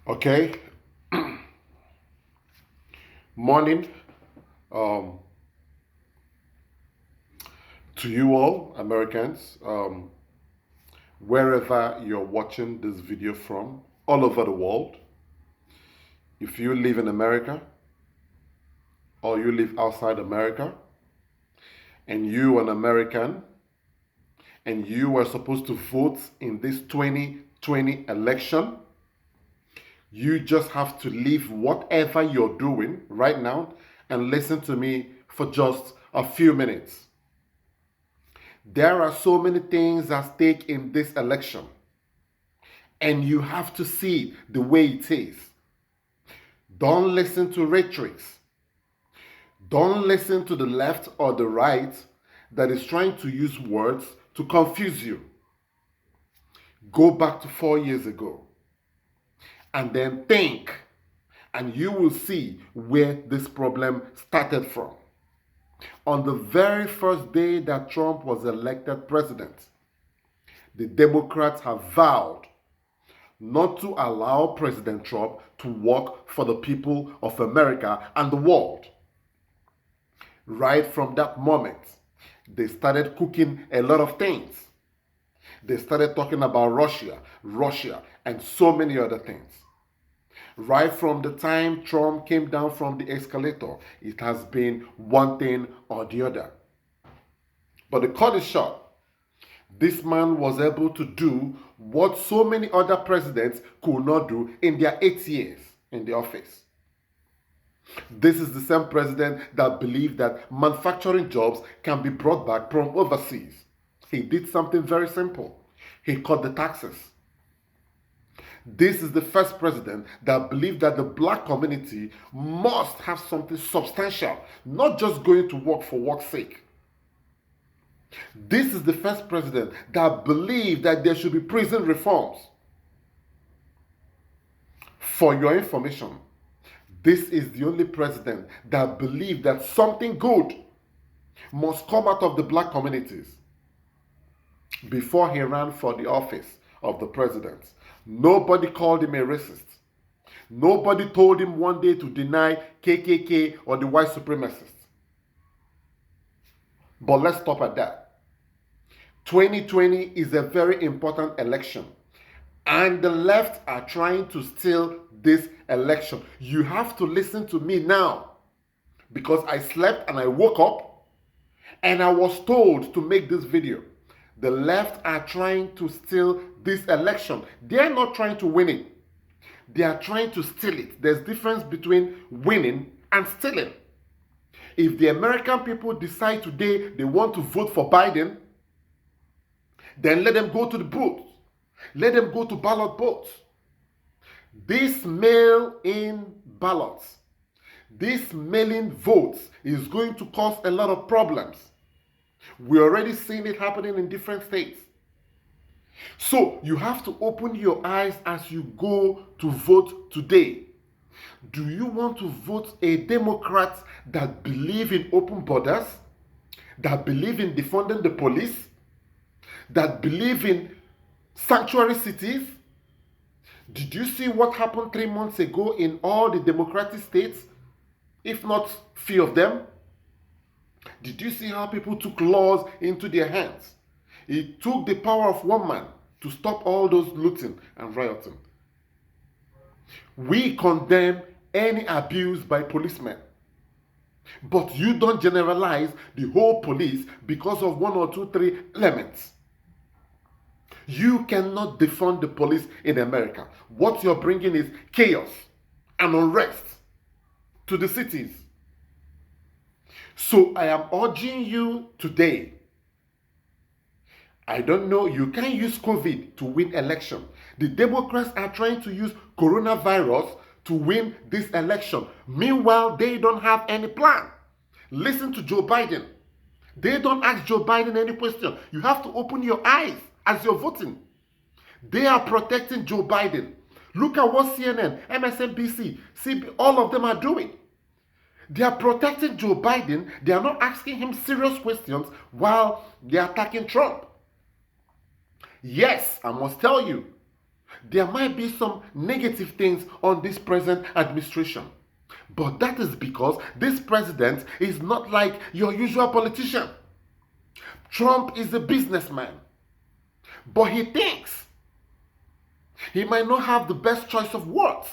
Okay, morning um, to you all, Americans, wherever you're watching this video from, all over the world. If you live in America or you live outside America and you are an American and you were supposed to vote in this 2020 election, you just have to leave whatever you're doing right now and listen to me for just a few minutes. There are so many things at stake in this election, and you have to see the way it is. Don't listen to rhetorics. Don't listen to the left or the right that is trying to use words to confuse you. Go back to 4 years ago and then think, and you will see where this problem started from. On the very first day that Trump was elected president, the Democrats have vowed not to allow President Trump to work for the people of America and the world. Right from that moment, they started cooking a lot of things. They started talking about Russia, and so many other things. Right from the time Trump came down from the escalator, it has been one thing or the other. But the cut is short. This man was able to do what so many other presidents could not do in their 8 years in the office. This is the same president that believed that manufacturing jobs can be brought back from overseas. He did something very simple. He cut the taxes. This is the first president that believed that the black community must have something substantial, not just going to work for work's sake. This is the first president that believed that there should be prison reforms. For your information, this is the only president that believed that something good must come out of the black communities before he ran for the office of the president. Nobody called him a racist. Nobody told him one day to deny KKK or the white supremacists. But let's stop at that. 2020 is a very important election, and the left are trying to steal this election. You have to listen to me now, because I slept and I woke up and I was told to make this video. The left are trying to steal this election. They are not trying to win it. They are trying to steal it. There's a difference between winning and stealing. If the American people decide today they want to vote for Biden, then let them go to the booth. Let them go to ballot boxes. This mail-in ballots, this mail-in votes is going to cause a lot of problems. We're already seeing it happening in different states. So you have to open your eyes as you go to vote today. Do you want to vote a Democrat that believe in open borders, that believe in defunding the police, that believe in sanctuary cities? Did you see what happened 3 months ago in all the Democratic states, if not few of them? Did you see how people took laws into their hands? It took the power of one man to stop all those looting and rioting. We condemn any abuse by policemen, but you don't generalize the whole police because of 1 or 2, 3 elements. You cannot defund the police in America. What you're bringing is chaos and unrest to the cities. So I am urging you today. I don't know, you can't use COVID to win election. The Democrats are trying to use coronavirus to win this election. Meanwhile, they don't have any plan. Listen to Joe Biden. They don't ask Joe Biden any question. You have to open your eyes as you're voting. They are protecting Joe Biden. Look at what CNN, MSNBC, CB, all of them are doing. They are protecting Joe Biden. They are not asking him serious questions while they are attacking Trump. Yes, I must tell you, There might be some negative things on this present administration. But that is because this president is not like your usual politician. Trump is a businessman. But he thinks he might not have the best choice of words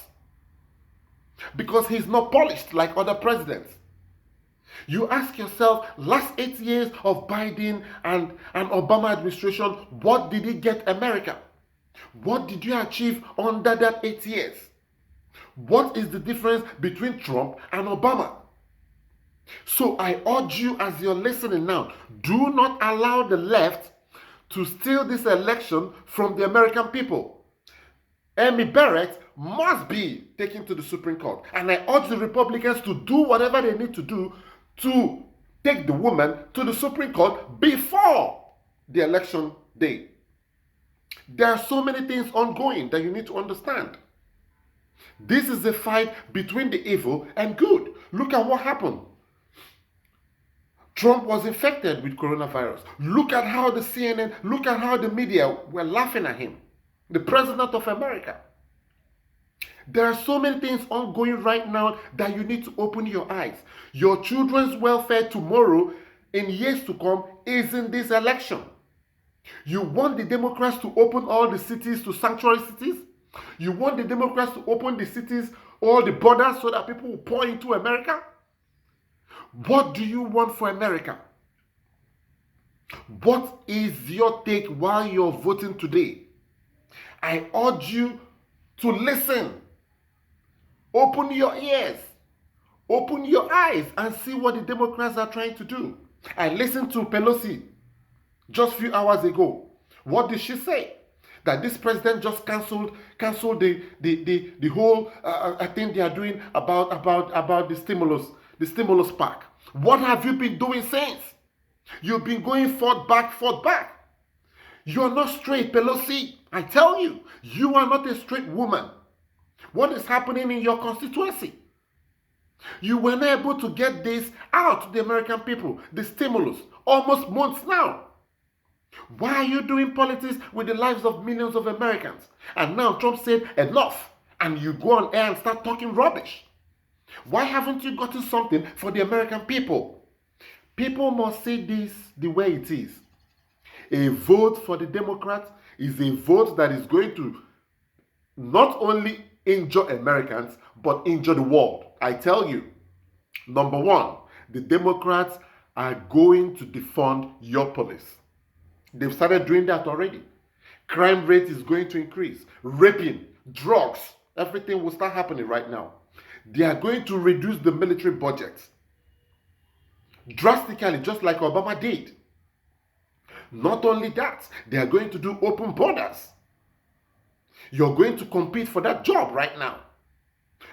because he's not polished like other presidents. You ask yourself, last 8 years of Biden and Obama administration, what did it get America? What did you achieve under that 8 years? What is the difference between Trump and Obama? So I urge you, as you're listening now, do not allow the left to steal this election from the American people. Amy Barrett must be taken to the Supreme Court. And I urge the Republicans to do whatever they need to do to take the woman to the Supreme Court before the election day. There are so many things ongoing that you need to understand. This is a fight between the evil and good. Look at what happened. Trump was infected with coronavirus. Look at how the CNN, look at how the media were laughing at him. The president of America. There are so many things ongoing right now that you need to open your eyes. Your children's welfare tomorrow, in years to come, is in this election. You want the Democrats to open all the cities to sanctuary cities? You want the Democrats to open the cities, all the borders, so that people will pour into America? What do you want for America? What is your take while you're voting today? I urge you to listen. Open your ears. Open your eyes and see what the Democrats are trying to do. I listened to Pelosi just a few hours ago. What did she say? That this president just canceled the whole thing they are doing about the stimulus pack. What have you been doing since? You've been going forth back. You're not straight, Pelosi. I tell you, you are not a straight woman. What is happening in your constituency? You were not able to get this out to the American people, the stimulus, almost months now. Why are you doing politics with the lives of millions of Americans? And now Trump said enough, and you go on air and start talking rubbish. Why haven't you gotten something for the American people? People must see this the way it is. A vote for the Democrats is a vote that is going to not only injure Americans, but injure the world. I tell you, number one, the Democrats are going to defund your police. They've started doing that already. Crime rate is going to increase. Raping, drugs, everything will start happening right now. They are going to reduce the military budget drastically, just like Obama did. Not only that, they are going to do open borders. You're going to compete for that job right now.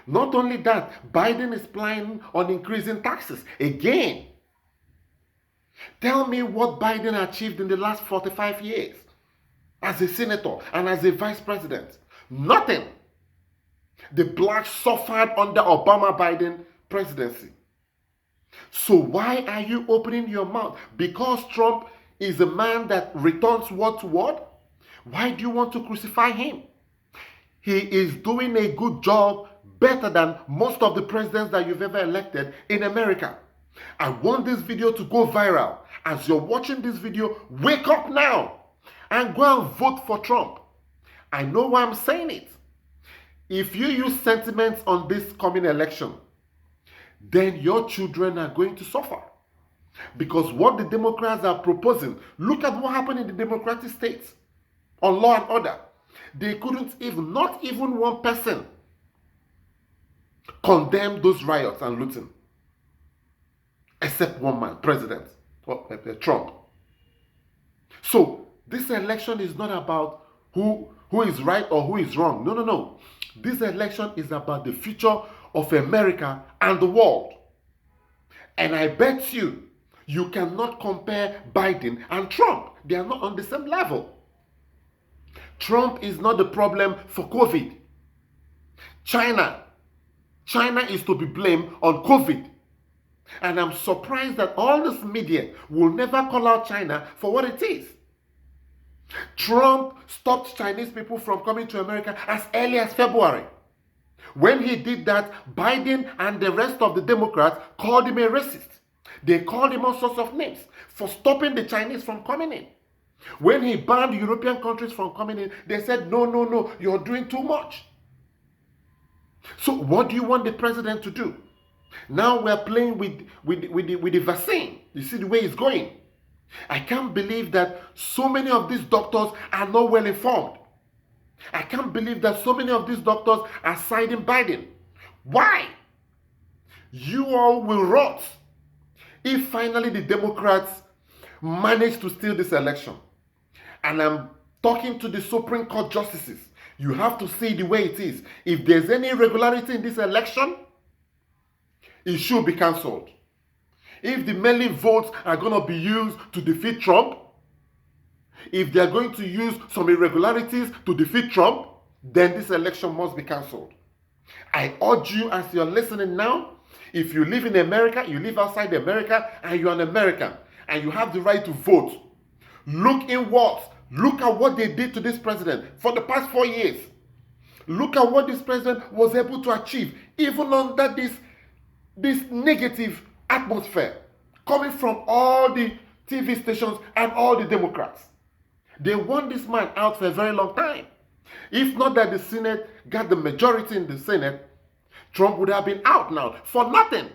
Not only that, Biden is planning on increasing taxes again. Tell me what Biden achieved in the last 45 years as a senator and as a vice president. Nothing. The blacks suffered under Obama-Biden presidency. So why are you opening your mouth? Because Trump is a man that returns word to word? Why do you want to crucify him? He is doing a good job, better than most of the presidents that you've ever elected in America. I want this video to go viral. As you're watching this video, wake up now and go and vote for Trump. I know why I'm saying it. If you use sentiments on this coming election, then your children are going to suffer. Because what the Democrats are proposing, look at what happened in the Democratic states on law and order. They couldn't even, not even one person, condemn those riots and looting. Except one man, President Trump. So this election is not about who is right or who is wrong. No. This election is about the future of America and the world. And I bet you cannot compare Biden and Trump. They are not on the same level. Trump is not the problem for COVID. China is to be blamed on COVID. And I'm surprised that all this media will never call out China for what it is. Trump stopped Chinese people from coming to America as early as February. When he did that, Biden and the rest of the Democrats called him a racist. They called him all sorts of names for stopping the Chinese from coming in. When he banned European countries from coming in, they said, no, no, no, you're doing too much. So what do you want the president to do? Now we're playing with the vaccine. You see the way it's going. I can't believe that so many of these doctors are not well informed. I can't believe that so many of these doctors are siding Biden. Why? You all will rot if finally the Democrats manage to steal this election. And I'm talking to the Supreme Court justices. You have to see the way it is. If there's any irregularity in this election, it should be cancelled. If the mail-in votes are going to be used to defeat Trump, if they're going to use some irregularities to defeat Trump, then this election must be cancelled. I urge you, as you're listening now, if you live in America, you live outside America, and you're an American, and you have the right to vote, look inwards. Look at what they did to this president for the past 4 years. Look at what this president was able to achieve, even under this negative atmosphere coming from all the TV stations and all the Democrats. They want this man out for a very long time. If not that the Senate got the majority in the Senate, Trump would have been out now for nothing.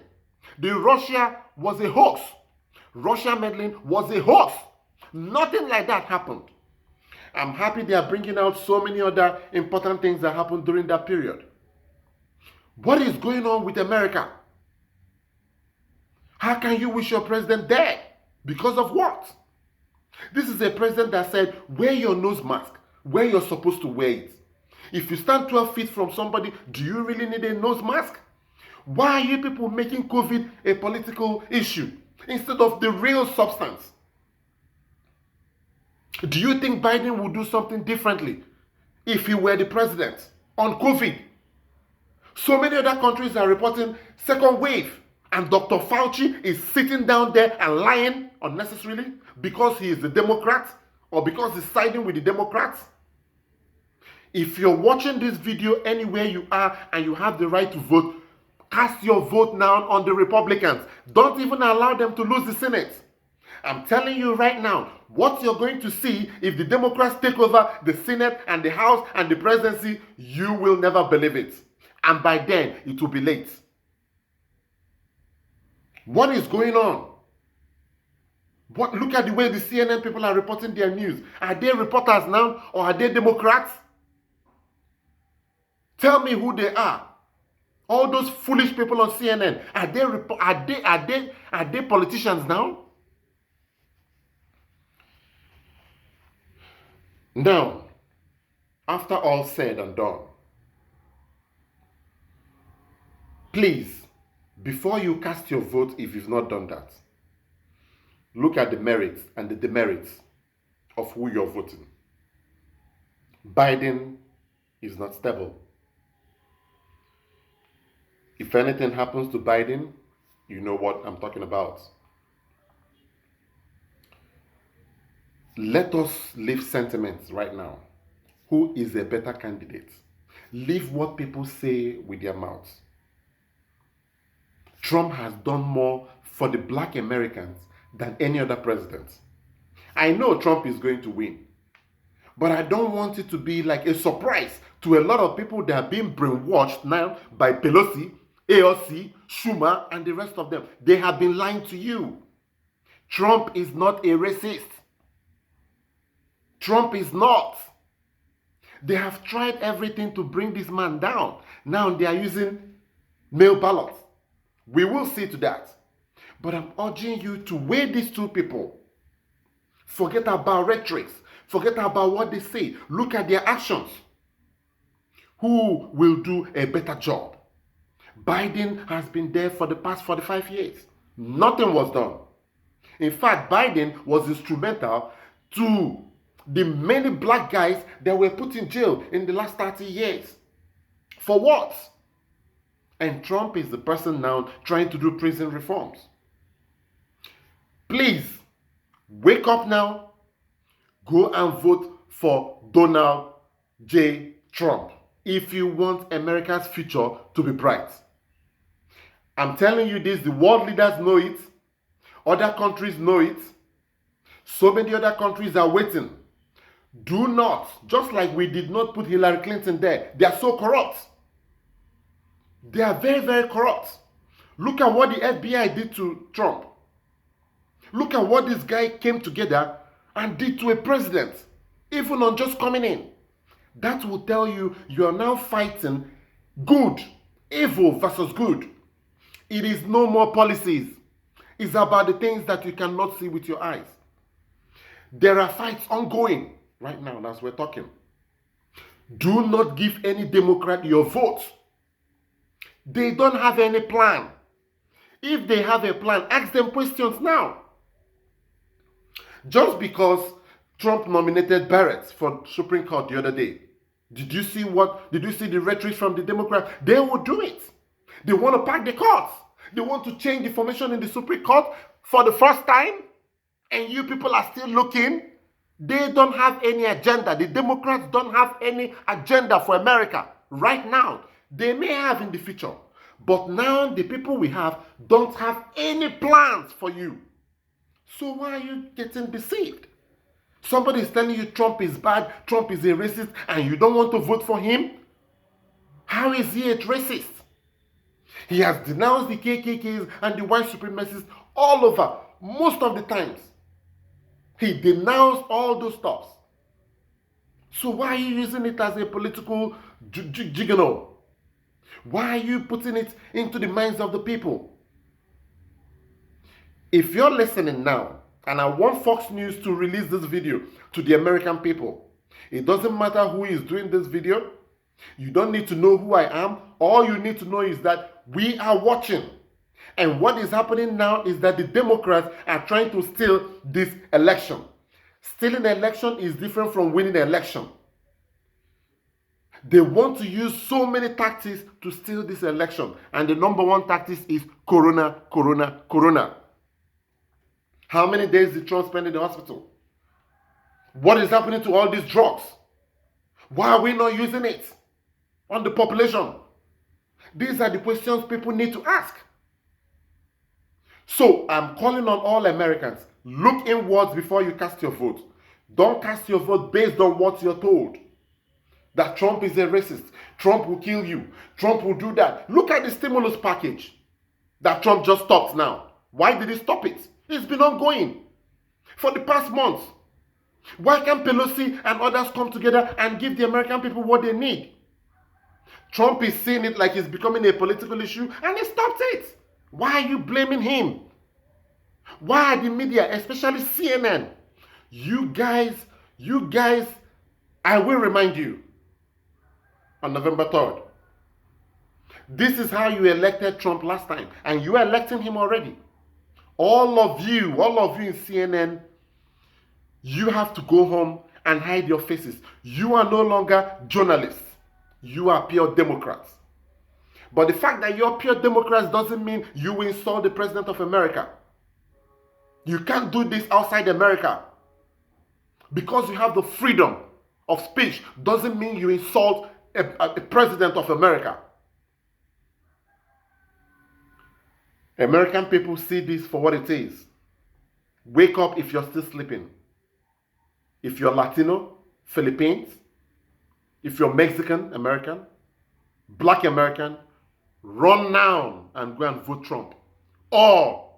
The Russia was a hoax. Russia meddling was a hoax. Nothing like that happened. I'm happy they are bringing out so many other important things that happened during that period. What is going on with America? How can you wish your president dead? Because of what? This is a president that said, wear your nose mask where you're supposed to wear it. If you stand 12 feet from somebody, do you really need a nose mask? Why are you people making COVID a political issue instead of the real substance? Do you think Biden would do something differently if he were the president on COVID? So many other countries are reporting second wave, and Dr. Fauci is sitting down there and lying unnecessarily because he is a Democrat or because he's siding with the Democrats. If you're watching this video anywhere you are and you have the right to vote, cast your vote now on the Republicans. Don't even allow them to lose the Senate. I'm telling you right now, what you're going to see if the Democrats take over the Senate and the House and the presidency, you will never believe it. And by then, it will be late. What is going on? Look at the way the CNN people are reporting their news. Are they reporters now or are they Democrats? Tell me who they are. All those foolish people on CNN, are they politicians now? Now, after all said and done, please, before you cast your vote, if you've not done that, look at the merits and the demerits of who you're voting. Biden is not stable. If anything happens to Biden, you know what I'm talking about. Let us leave sentiments right now. Who is a better candidate? Leave what people say with their mouths. Trump has done more for the black Americans than any other president. I know Trump is going to win, but I don't want it to be like a surprise to a lot of people that are being brainwashed now by Pelosi, AOC, Schumer, and the rest of them. They have been lying to you. Trump is not a racist. Trump is not. They have tried everything to bring this man down. Now they are using mail ballots. We will see to that. But I'm urging you to weigh these two people. Forget about rhetorics. Forget about what they say. Look at their actions. Who will do a better job? Biden has been there for the past 45 years. Nothing was done. In fact, Biden was instrumental to the many black guys that were put in jail in the last 30 years. For what? And Trump is the person now trying to do prison reforms. Please, wake up now. Go and vote for Donald J. Trump if you want America's future to be bright. I'm telling you this, the world leaders know it. Other countries know it. So many other countries are waiting. Do not, just like we did not put Hillary Clinton there, they are so corrupt. They are very, very corrupt. Look at what the FBI did to Trump. Look at what this guy came together and did to a president, even on just coming in. That will tell you you are now fighting good, evil versus good. It is no more policies. It's about the things that you cannot see with your eyes. There are fights ongoing right now as we're talking. Do not give any Democrat your vote. They don't have any plan. If they have a plan, ask them questions now. Just because Trump nominated Barrett for Supreme Court the other day, did you see the rhetoric from the Democrats? They will do it. They want to pack the courts. They want to change the formation in the Supreme Court for the first time, and you people are still looking. They don't have any agenda. The Democrats don't have any agenda for America right now. They may have in the future, but now the people we have don't have any plans for you. So why are you getting deceived? Somebody is telling you Trump is bad, Trump is a racist, and you don't want to vote for him? How is he a racist? He has denounced the KKKs and the white supremacists all over, most of the times. He denounced all those stuff. So why are you using it as a political jigsaw? Why are you putting it into the minds of the people? If you're listening now, and I want Fox News to release this video to the American people, it doesn't matter who is doing this video. You don't need to know who I am. All you need to know is that we are watching. And what is happening now is that the Democrats are trying to steal this election. Stealing an election is different from winning an election. They want to use so many tactics to steal this election. And the number one tactic is corona, corona, corona. How many days did Trump spend in the hospital? What is happening to all these drugs? Why are we not using it on the population? These are the questions people need to ask. So I'm calling on all Americans, look inwards before you cast your vote. Don't cast your vote based on what you're told. That Trump is a racist. Trump will kill you. Trump will do that. Look at the stimulus package that Trump just stopped now. Why did he stop it? It's been ongoing for the past months. Why can't Pelosi and others come together and give the American people what they need? Trump is seeing it like it's becoming a political issue and he stopped it. Why are you blaming him? Why are the media, especially CNN? You guys, I will remind you on November 3rd. This is how you elected Trump last time, and you are electing him already. All of you in CNN, you have to go home and hide your faces. You are no longer journalists. You are pure Democrats. But the fact that you're pure Democrats doesn't mean you will insult the President of America. You can't do this outside America. Because you have the freedom of speech doesn't mean you insult a President of America. American people see this for what it is. Wake up if you're still sleeping. If you're Latino, Philippines, if you're Mexican, American, Black American, run now and go and vote Trump. Or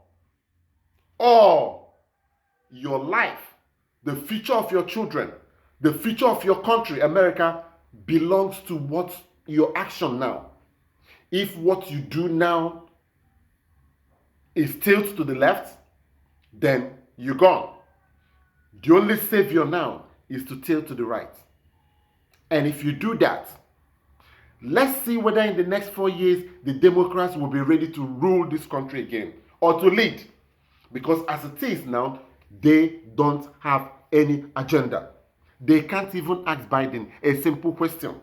your life, the future of your children, the future of your country, America, belongs to what your action now. If what you do now is tilt to the left, then you're gone. The only savior now is to tilt to the right. And if you do that, let's see whether in the next 4 years the Democrats will be ready to rule this country again or to lead. Because as it is now, they don't have any agenda. They can't even ask Biden a simple question.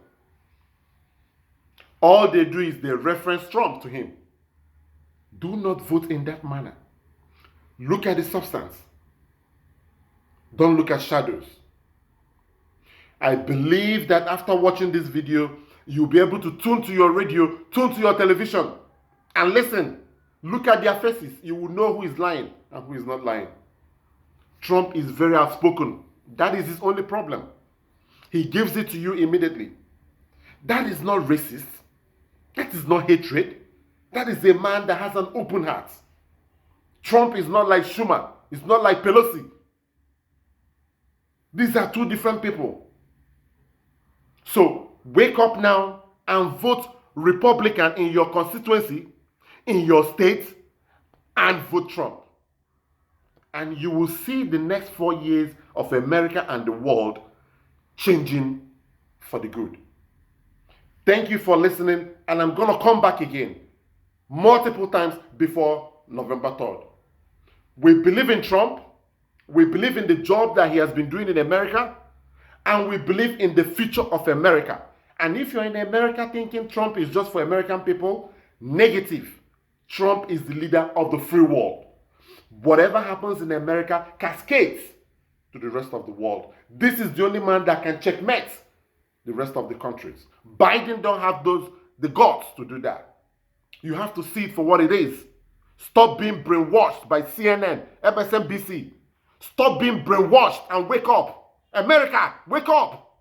All they do is they reference Trump to him. Do not vote in that manner. Look at the substance. Don't look at shadows. I believe that after watching this video, you'll be able to tune to your radio, tune to your television, and listen. Look at their faces. You will know who is lying and who is not lying. Trump is very outspoken. That is his only problem. He gives it to you immediately. That is not racist. That is not hatred. That is a man that has an open heart. Trump is not like Schumer. It's not like Pelosi. These are two different people. So wake up now and vote Republican in your constituency, in your state, and vote Trump. And you will see the next 4 years of America and the world changing for the good. Thank you for listening, and I'm going to come back again multiple times before November 3rd. We believe in Trump. We believe in the job that he has been doing in America, and we believe in the future of America. And if you're in America thinking Trump is just for American people, negative. Trump is the leader of the free world. Whatever happens in America cascades to the rest of the world. This is the only man that can checkmate the rest of the countries. Biden don't have the guts to do that. You have to see it for what it is. Stop being brainwashed by CNN, MSNBC. Stop being brainwashed and wake up. America, wake up.